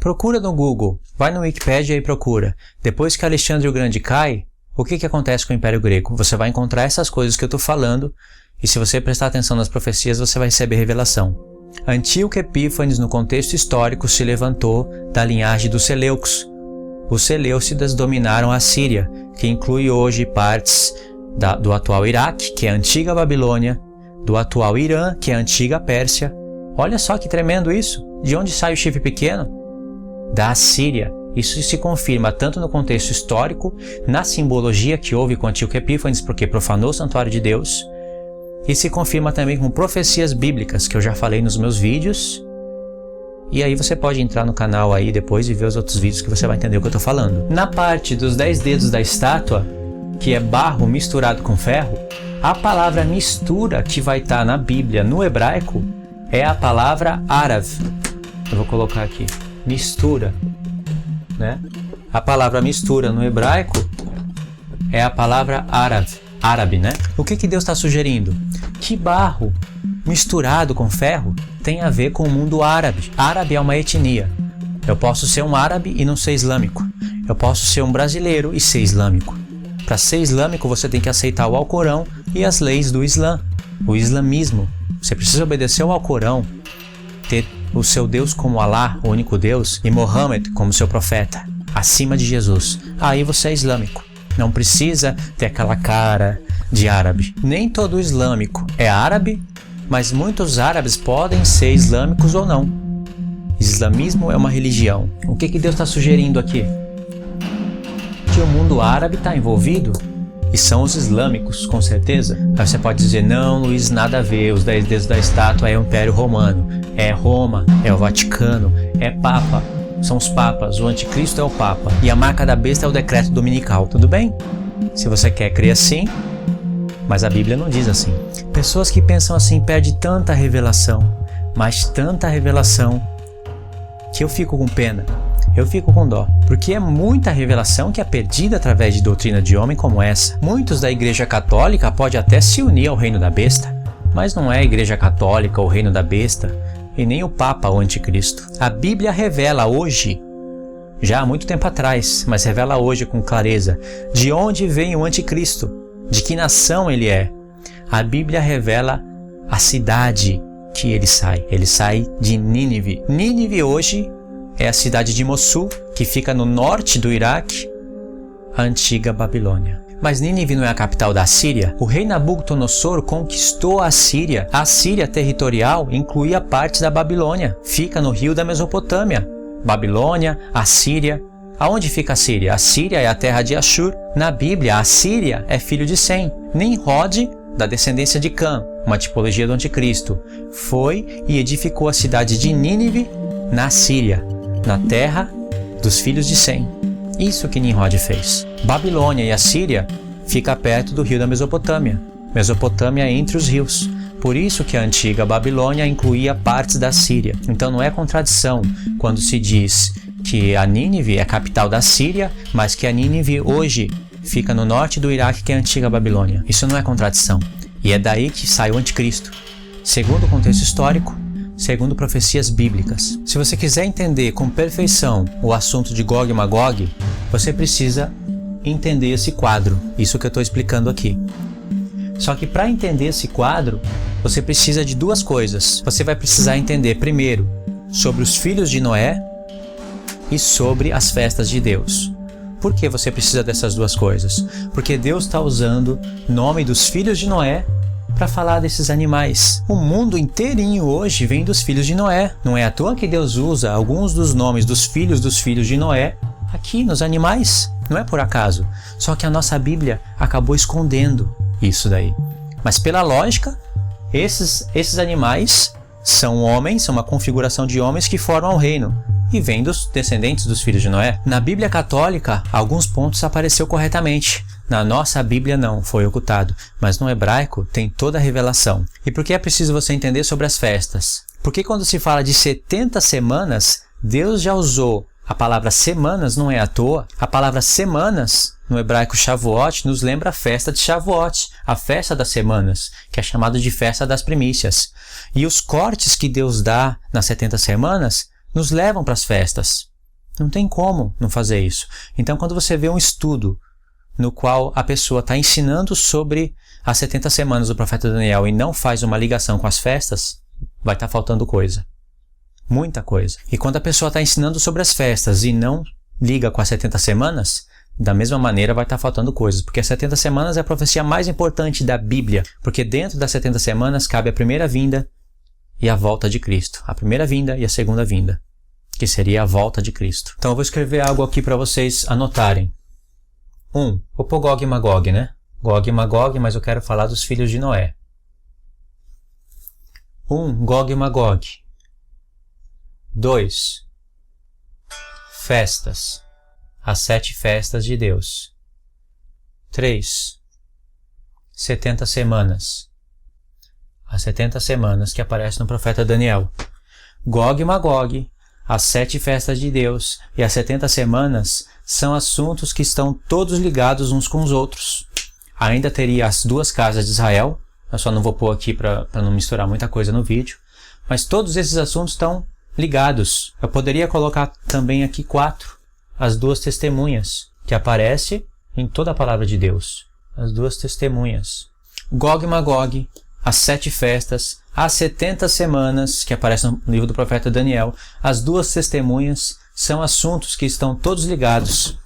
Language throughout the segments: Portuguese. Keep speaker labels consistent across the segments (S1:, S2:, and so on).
S1: Procura no Google, vai no Wikipedia e procura. Depois que Alexandre o Grande cai, o que acontece com o Império Grego? Você vai encontrar essas coisas que eu estou falando, e se você prestar atenção nas profecias, você vai receber revelação. Antíoco Epífanes, no contexto histórico, se levantou da linhagem dos Seleucos. Os Seleucidas dominaram a Síria, que inclui hoje partes do atual Iraque, que é a antiga Babilônia, do atual Irã, que é a antiga Pérsia. Olha só que tremendo isso! De onde sai o chifre pequeno? Da Síria. Isso se confirma tanto no contexto histórico, na simbologia que houve com Antíoco Epífanes, porque profanou o santuário de Deus, e se confirma também com profecias bíblicas, que eu já falei nos meus vídeos. E aí você pode entrar no canal aí depois e ver os outros vídeos que você vai entender o que eu estou falando. Na parte dos 10 dedos da estátua, que é barro misturado com ferro, a palavra mistura que vai estar na Bíblia no hebraico é a palavra árav. Eu vou colocar aqui, mistura, né? A palavra mistura no hebraico é a palavra árabe, né? O que Deus está sugerindo? Que barro misturado com ferro tem a ver com o mundo árabe. Árabe é uma etnia. Eu posso ser um árabe e não ser islâmico. Eu posso ser um brasileiro e ser islâmico. Para ser islâmico, você tem que aceitar o Alcorão e as leis do Islã. O islamismo. Você precisa obedecer ao Alcorão, ter o seu Deus como Alá, o único Deus, e Mohammed como seu profeta, acima de Jesus. Aí você é islâmico. Não precisa ter aquela cara de árabe. Nem todo islâmico é árabe, mas muitos árabes podem ser islâmicos ou não. Islamismo é uma religião. O que Deus está sugerindo aqui? Que o mundo árabe está envolvido, e são os islâmicos, com certeza. Aí você pode dizer, não, Luiz, nada a ver, os 10 dedos da estátua é o Império Romano, é Roma, é o Vaticano, é Papa, são os papas, o anticristo é o Papa, e a marca da besta é o decreto dominical, tudo bem? Se você quer crer assim, mas a Bíblia não diz assim. Pessoas que pensam assim perdem tanta revelação, mas tanta revelação, que eu fico com pena. Eu fico com dó, porque é muita revelação que é perdida através de doutrina de homem como essa. Muitos da Igreja Católica podem até se unir ao reino da besta, mas não é a Igreja Católica ou o reino da besta, e nem o Papa ou o Anticristo. A Bíblia revela hoje, já há muito tempo atrás, mas revela hoje com clareza, de onde vem o Anticristo, de que nação ele é. A Bíblia revela a cidade que ele sai. Ele sai de Nínive. Nínive hoje é a cidade de Mossul, que fica no norte do Iraque, a antiga Babilônia. Mas Nínive não é a capital da Síria? O rei Nabucodonosor conquistou a Síria. A Síria territorial incluía partes da Babilônia. Fica no rio da Mesopotâmia. Babilônia, a Síria. Aonde fica a Síria? A Síria é a terra de Ashur. Na Bíblia, a Síria é filho de Sem. Nimrod, da descendência de Cã, uma tipologia do Anticristo, foi e edificou a cidade de Nínive na Síria, na terra dos filhos de Sem. Isso que Nimrod fez. Babilônia e a Síria fica perto do rio da Mesopotâmia. Mesopotâmia é entre os rios. Por isso que a antiga Babilônia incluía partes da Síria. Então não é contradição quando se diz que a Nínive é a capital da Síria, mas que a Nínive hoje fica no norte do Iraque, que é a antiga Babilônia. Isso não é contradição. E é daí que sai o Anticristo. Segundo o contexto histórico, segundo profecias bíblicas. Se você quiser entender com perfeição o assunto de Gog e Magog, você precisa entender esse quadro, isso que eu estou explicando aqui. Só que para entender esse quadro, você precisa de duas coisas. Você vai precisar entender primeiro sobre os filhos de Noé e sobre as festas de Deus. Por que você precisa dessas duas coisas? Porque Deus está usando o nome dos filhos de Noé para falar desses animais. O mundo inteirinho hoje vem dos filhos de Noé. Não é à toa que Deus usa alguns dos nomes dos filhos de Noé aqui nos animais. Não é por acaso. Só que a nossa Bíblia acabou escondendo isso daí. Mas pela lógica, esses animais são homens, são uma configuração de homens que formam o reino. E vem dos descendentes dos filhos de Noé. Na Bíblia Católica, alguns pontos apareceu corretamente. Na nossa Bíblia não, foi ocultado. Mas no hebraico tem toda a revelação. E por que é preciso você entender sobre as festas? Porque quando se fala de 70 semanas, Deus já usou a palavra semanas, não é à toa. A palavra semanas, no hebraico Shavuot, nos lembra a festa de Shavuot, a festa das semanas, que é chamada de festa das primícias. E os cortes que Deus dá nas 70 semanas nos levam para as festas. Não tem como não fazer isso. Então, quando você vê um estudo no qual a pessoa está ensinando sobre as 70 semanas do profeta Daniel e não faz uma ligação com as festas, vai estar faltando coisa. Muita coisa. E quando a pessoa está ensinando sobre as festas e não liga com as 70 semanas, da mesma maneira vai estar faltando coisas. Porque as 70 semanas é a profecia mais importante da Bíblia. Porque dentro das 70 semanas cabe a primeira vinda e a volta de Cristo. A primeira vinda e a segunda vinda, que seria a volta de Cristo. Então eu vou escrever algo aqui para vocês anotarem. Vou pôr Gog e Magog, né? Gog e Magog, mas eu quero falar dos filhos de Noé. Gog e Magog. 2. Festas. As 7 festas de Deus. 3. 70 semanas. As 70 semanas que aparecem no profeta Daniel. Gog e Magog, as 7 festas de Deus e as 70 semanas são assuntos que estão todos ligados uns com os outros. Ainda teria as 2 casas de Israel, eu só não vou pôr aqui para não misturar muita coisa no vídeo, mas todos esses assuntos estão ligados. Eu poderia colocar também aqui 4, as 2 testemunhas, que aparece em toda a palavra de Deus. As 2 testemunhas. Gog e Magog, as 7 festas, as 70 semanas, que aparecem no livro do profeta Daniel, as 2 testemunhas, são assuntos que estão todos ligados.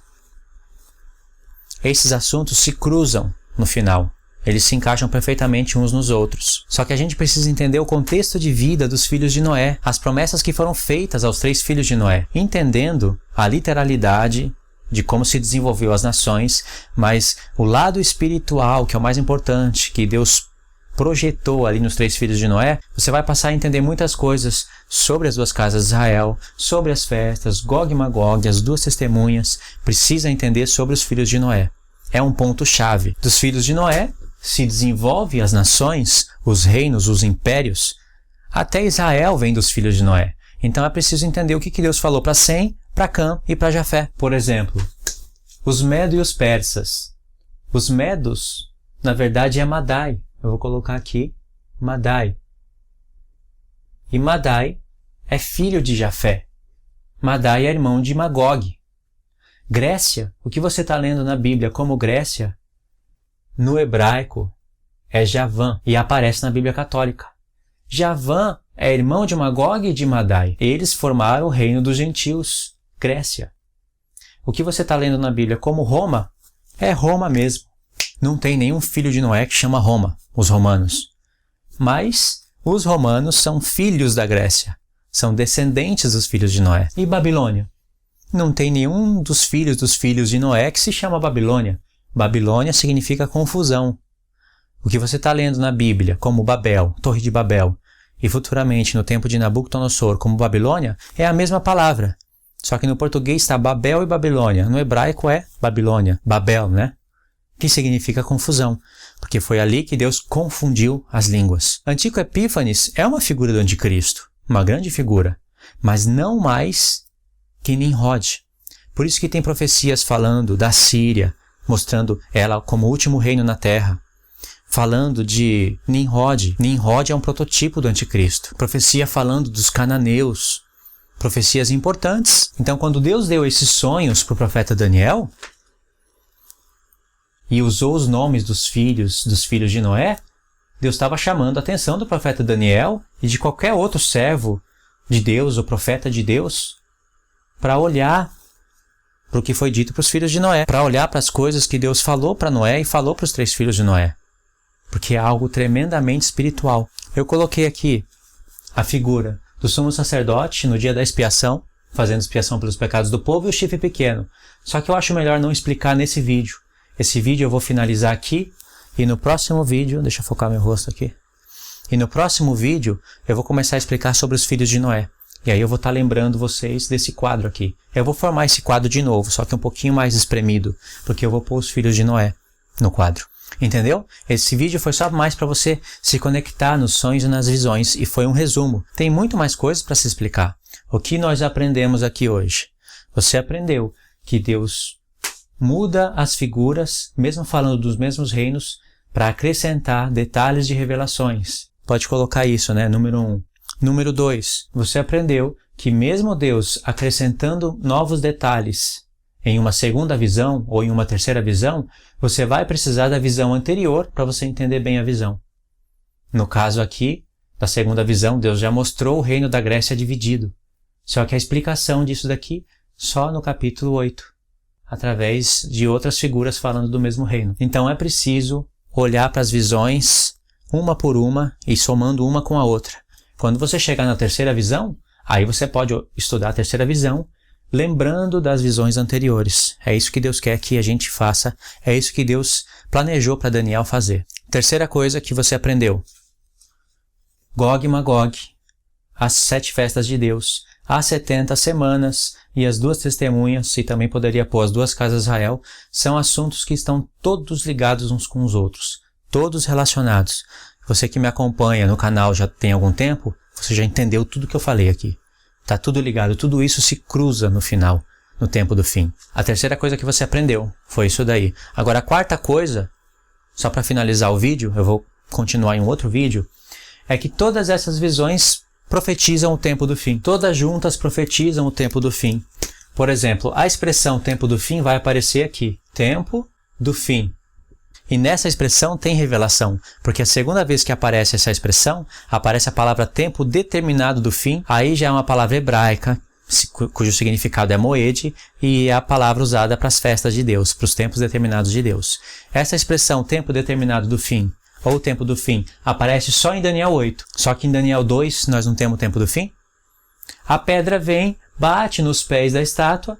S1: Esses assuntos se cruzam no final. Eles se encaixam perfeitamente uns nos outros. Só que a gente precisa entender o contexto de vida dos filhos de Noé, as promessas que foram feitas aos 3 filhos de Noé, entendendo a literalidade de como se desenvolveu as nações, mas o lado espiritual, que é o mais importante, que Deus projetou ali nos 3 filhos de Noé, você vai passar a entender muitas coisas sobre as 2 casas de Israel, sobre as festas, Gog e Magog, as 2 testemunhas, precisa entender sobre os filhos de Noé. É um ponto-chave. Dos filhos de Noé se desenvolve as nações, os reinos, os impérios. Até Israel vem dos filhos de Noé. Então é preciso entender o que Deus falou para Sem, para Cã e para Jafé. Por exemplo, os Medos e os Persas. Os Medos, na verdade, é Madai. Eu vou colocar aqui Madai. E Madai é filho de Jafé. Madai é irmão de Magog. Grécia, o que você está lendo na Bíblia como Grécia, no hebraico é Javã e aparece na Bíblia Católica. Javã é irmão de Magog e de Madai. Eles formaram o reino dos gentios, Grécia. O que você está lendo na Bíblia como Roma é Roma mesmo. Não tem nenhum filho de Noé que chama Roma, os romanos. Mas os romanos são filhos da Grécia, são descendentes dos filhos de Noé. E Babilônia? Não tem nenhum dos filhos de Noé que se chama Babilônia. Babilônia significa confusão. O que você está lendo na Bíblia como Babel, Torre de Babel, e futuramente no tempo de Nabucodonosor como Babilônia, é a mesma palavra. Só que no português está Babel e Babilônia. No hebraico é Babilônia, Babel, né? Que significa confusão, porque foi ali que Deus confundiu as línguas. Antíoco Epífanes é uma figura do anticristo, uma grande figura, mas não mais que Nimrod. Por isso que tem profecias falando da Síria, mostrando ela como o último reino na terra. Falando de Nimrod. Nimrod é um prototipo do anticristo. Profecia falando dos cananeus. Profecias importantes. Então, quando Deus deu esses sonhos para o profeta Daniel e usou os nomes dos filhos de Noé, Deus estava chamando a atenção do profeta Daniel e de qualquer outro servo de Deus ou profeta de Deus para olhar para o que foi dito para os filhos de Noé, para olhar para as coisas que Deus falou para Noé e falou para os 3 filhos de Noé, porque é algo tremendamente espiritual. Eu coloquei aqui a figura do sumo sacerdote no dia da expiação, fazendo expiação pelos pecados do povo, e o chifre pequeno. Só que eu acho melhor não explicar nesse vídeo. Esse vídeo eu vou finalizar aqui, e no próximo vídeo, deixa eu focar meu rosto aqui, e no próximo vídeo eu vou começar a explicar sobre os filhos de Noé. E aí eu vou estar lembrando vocês desse quadro aqui. Eu vou formar esse quadro de novo, só que um pouquinho mais espremido, porque eu vou pôr os filhos de Noé no quadro. Entendeu? Esse vídeo foi só mais para você se conectar nos sonhos e nas visões, e foi um resumo. Tem muito mais coisas para se explicar. O que nós aprendemos aqui hoje? Você aprendeu que Deus muda as figuras, mesmo falando dos mesmos reinos, para acrescentar detalhes de revelações. Pode colocar isso, né? Número 1. Número 2. Você aprendeu que mesmo Deus acrescentando novos detalhes em uma segunda visão ou em uma terceira visão, você vai precisar da visão anterior para você entender bem a visão. No caso aqui, da segunda visão, Deus já mostrou o reino da Grécia dividido. Só que a explicação disso daqui só no capítulo 8, através de outras figuras falando do mesmo reino. Então é preciso olhar para as visões uma por uma e somando uma com a outra. Quando você chegar na terceira visão, aí você pode estudar a terceira visão, lembrando das visões anteriores. É isso que Deus quer que a gente faça, é isso que Deus planejou para Daniel fazer. Terceira coisa que você aprendeu. Gog e Magog, as 7 festas de Deus, as 70 semanas e as 2 testemunhas, e também poderia pôr as 2 casas de Israel, são assuntos que estão todos ligados uns com os outros, todos relacionados. Você que me acompanha no canal já tem algum tempo, você já entendeu tudo que eu falei aqui. Está tudo ligado, tudo isso se cruza no final, no tempo do fim. A terceira coisa que você aprendeu foi isso daí. Agora a quarta coisa, só para finalizar o vídeo, eu vou continuar em um outro vídeo, é que todas essas visões profetizam o tempo do fim. Todas juntas profetizam o tempo do fim. Por exemplo, a expressão tempo do fim vai aparecer aqui. Tempo do fim. E nessa expressão tem revelação, porque a segunda vez que aparece essa expressão, aparece a palavra tempo determinado do fim, aí já é uma palavra hebraica, cujo significado é moed, e é a palavra usada para as festas de Deus, para os tempos determinados de Deus. Essa expressão tempo determinado do fim, ou o tempo do fim, aparece só em Daniel 8. Só que em Daniel 2 nós não temos o tempo do fim. A pedra vem, bate nos pés da estátua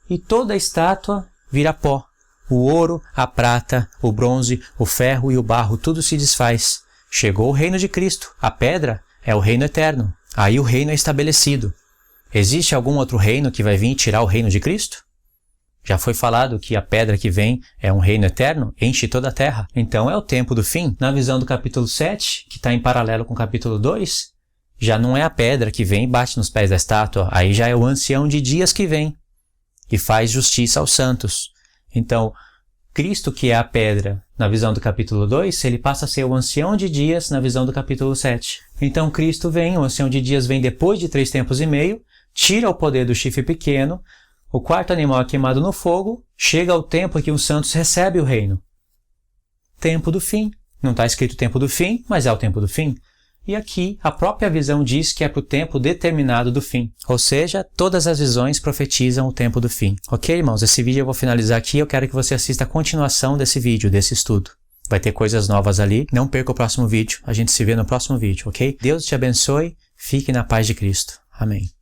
S1: e toda a estátua vira pó. O ouro, a prata, o bronze, o ferro e o barro, tudo se desfaz. Chegou o reino de Cristo. A pedra é o reino eterno. Aí o reino é estabelecido. Existe algum outro reino que vai vir tirar o reino de Cristo? Já foi falado que a pedra que vem é um reino eterno, enche toda a terra. Então é o tempo do fim. Na visão do capítulo 7, que está em paralelo com o capítulo 2, já não é a pedra que vem e bate nos pés da estátua. Aí já é o ancião de dias que vem e faz justiça aos santos. Então, Cristo, que é a pedra na visão do capítulo 2, ele passa a ser o ancião de dias na visão do capítulo 7. Então Cristo vem, o ancião de dias vem depois de 3 tempos e meio, tira o poder do chifre pequeno, o quarto animal é queimado no fogo, chega o tempo em que os santos recebem o reino. Tempo do fim. Não está escrito tempo do fim, mas é o tempo do fim. E aqui a própria visão diz que é para o tempo determinado do fim. Ou seja, todas as visões profetizam o tempo do fim. Ok, irmãos? Esse vídeo eu vou finalizar aqui. Eu quero que você assista a continuação desse vídeo, desse estudo. Vai ter coisas novas ali. Não perca o próximo vídeo. A gente se vê no próximo vídeo, ok? Deus te abençoe. Fique na paz de Cristo. Amém.